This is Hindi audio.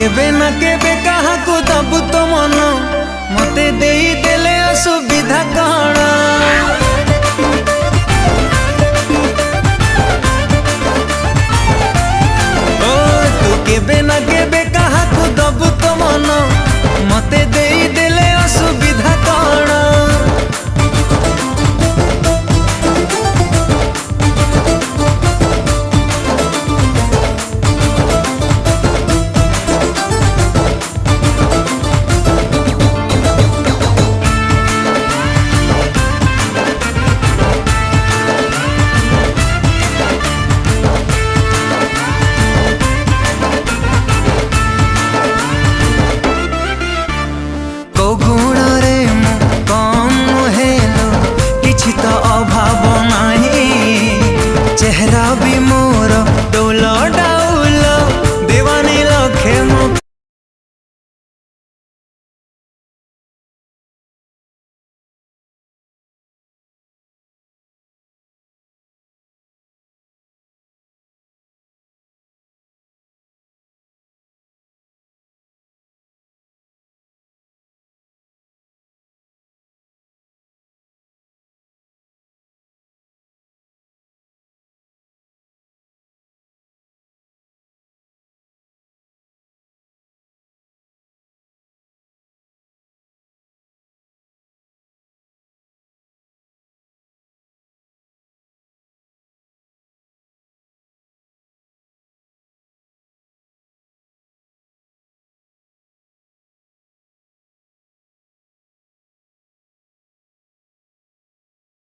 केबे ना केबे कहा को दबु तो मन मते देई देले असुविधा कण ओ तू केबे ना केबे कहा को दबु तो मन मते देई देले असुविधा कण अभाव नहीं चेहरा भी